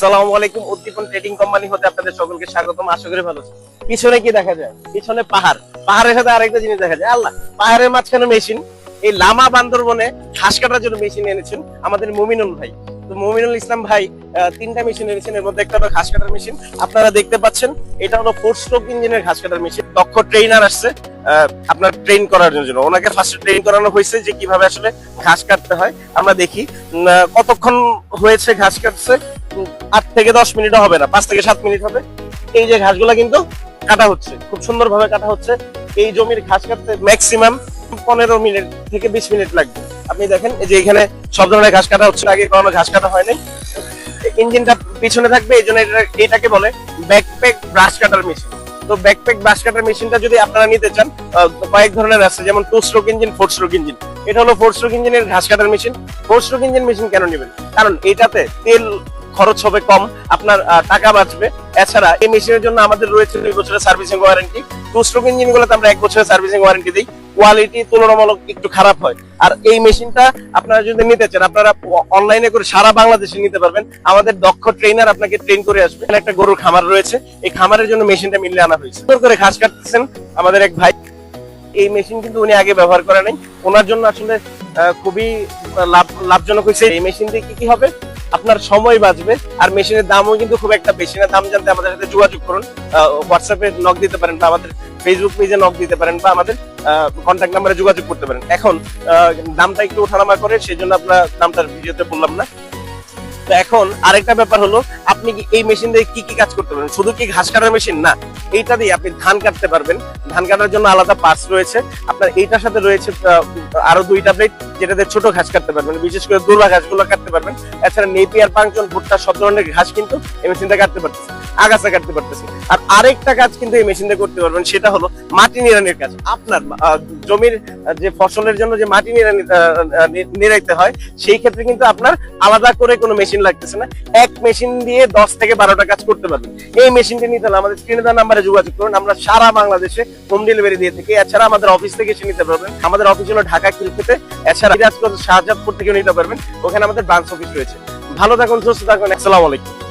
আসসালামু আলাইকুম। উদ্দীপন trading company হতে আপনাদের সকলকে স্বাগতম। আশা করি ভালো আছেন। পিছনে কি দেখা যায়? পিছনে পাহাড়, পাহাড়ের সাথে আরেকটা জিনিস দেখা যায়। আল্লাহ, পাহাড়ের মাঝখানে মেশিন। এই লামা বান্দরবনে ঘাস কাটার জন্য মেশিন এনেছেন আমাদের মুমিনুল ভাই। তো মুমিনুল ইসলাম ভাই তিনটা মেশিন এনেছেন, এর মধ্যে একটা হলো ঘাস কাটার মেশিন। আপনারা দেখতে পাচ্ছেন এটা হলো 4 স্ট্রোক ইঞ্জিনের ঘাস কাটার মেশিন। দক্ষ ট্রেনার আসছে আপনার ট্রেন করার জন্য। ওনাকে ফার্স্ট ট্রেন করানো হয়েছে যে কিভাবে আসলে ঘাস কাটতে হয়। আমরা দেখি কতক্ষণ হয়েছে ঘাস কাটছে। 8 থেকে 10 মিনিটও হবে না, 5 থেকে 7 মিনিট হবে। এই যে ঘাসগুলা কিন্তু কাটা হচ্ছে, খুব সুন্দর ভাবে কাটা হচ্ছে। এই জমির ঘাস কাটতে ম্যাক্সিমাম 15 মিনিট থেকে 20 মিনিট লাগবে। আপনি দেখেন এই যে এখানে সব ধরনের ঘাস কাটা হচ্ছে, আগে কোনো ঘাস কাটা হয় নাই। ইঞ্জিনটা পিছনে থাকবে, এই জন্য এটাকে বলে ব্যাকপ্যাক ব্রাশ কাটার মেশিন। তো ব্যাকপ্যাক ব্রাশ কাটার মেশিনটা যদি আপনারা নিতে চান, কয়েক ধরনের আছে, যেমন 2 স্ট্রোক ইঞ্জিন, 4 স্ট্রোক ইঞ্জিন। এটা হলো 4 স্ট্রোক ইঞ্জিনের ঘাস কাটার মেশিন। 4 স্ট্রোক ইঞ্জিন মেশিন কেন নেবেন? কারণ এটাতে তেল খরচ হবে কম, আপনার টাকা বাঁচবে। এছাড়া এই মেশিনের জন্য আমাদের রয়েছে 2 বছরের সার্ভিসিং ওয়ারেন্টি। 2 স্ট্রোক ইঞ্জিন গুলোতে আমরা 1 বছরের সার্ভিসিং ওয়ারেন্টি দিই। কোয়ালিটি তুলনামূলক একটু খারাপ হয়। আর এই মেশিনটা আপনারা যদি নিতে চান, আপনারা অনলাইনে করে সারা বাংলাদেশে নিতে পারবেন। আমাদের দক্ষ ট্রেনার আপনাকে ট্রেন করে আসবে। একটা গরুর খামার রয়েছে, এই খামারের জন্য মেশিনটা মিললে আনা হয়েছে। সুন্দর করে ঘাস কাটতেছেন আমাদের এক ভাই। এই মেশিন কিন্তু উনি আগে ব্যবহার করে নাই, ওনার জন্য আসলে খুবই লাভজনক হয়েছে। এই মেশিন দিয়ে কি কি হবে? আপনার সময় বাঁচবে, আর মেশিনের দামও কিন্তু খুব একটা বেশি না। দাম জানতে আমাদের সাথে যোগাযোগ করুন, হোয়াটসঅ্যাপে নক দিতে পারেন, বা আমাদের ফেসবুক পেজে নক দিতে পারেন, বা আমাদের কন্ট্যাক্ট নাম্বারে যোগাযোগ করতে পারেন। এখন দামটা একটু ওঠানামা করে, সেই জন্য আপনার দামটা ভিডিওতে বললাম না। তো এখন আরেকটা ব্যাপার হলো, আপনি কি এই মেশিন দিয়ে কি কি কাজ করতে পারবেন? শুধু কি ঘাস কাটার মেশিন না, এইটা দিয়ে আপনি ধান কাটতে পারবেন। ধান কাটার জন্য আলাদা পার্টস রয়েছে। আপনার এইটার সাথে রয়েছে আরো 2টা ব্লেড, যেটাতে ছোট ঘাস কাটতে পারবেন, বিশেষ করে দুর্বা ঘাসগুলো কাটতে পারবেন। এছাড়া নেপিয়ার, পাংচন, ভুট্টা সব ধরনের ঘাস কিন্তু এই মেশিনটা কাটতে পারতেছে, আগাছা কাটতে পারতেছে। আর আরেকটা কাজ কিন্তু এই মেশিন দিয়ে করতে পারবেন, সেটা হলো মাটি নিড়ানির কাজ। আপনার জমির যে ফসলের জন্য যে মাটি নিড়াইতে হয়, সেই ক্ষেত্রে কিন্তু আপনার আলাদা করে কোনো মেশিন লাগতেছে না। এক মেশিন দিয়ে 10 থেকে 12টা কাজ করতে পারবেন। এই মেশিনটি নিতে হলে আমাদের স্ক্রিনে দেওয়া নাম্বারে যোগাযোগ করুন। আমরা সারা বাংলাদেশে হোম ডেলিভারি দিয়ে থাকি। এছাড়া আমাদের অফিস থেকে এসে নিতে পারবেন। আমাদের অফিস হলো ঢাকা খিলক্ষেতে। এছাড়া শাহজাদপুর থেকে নিতে পারবেন, ওখানে আমাদের ব্রাঞ্চ অফিস রয়েছে। ভালো থাকুন, সুস্থ থাকুন। আসসালামু আলাইকুম।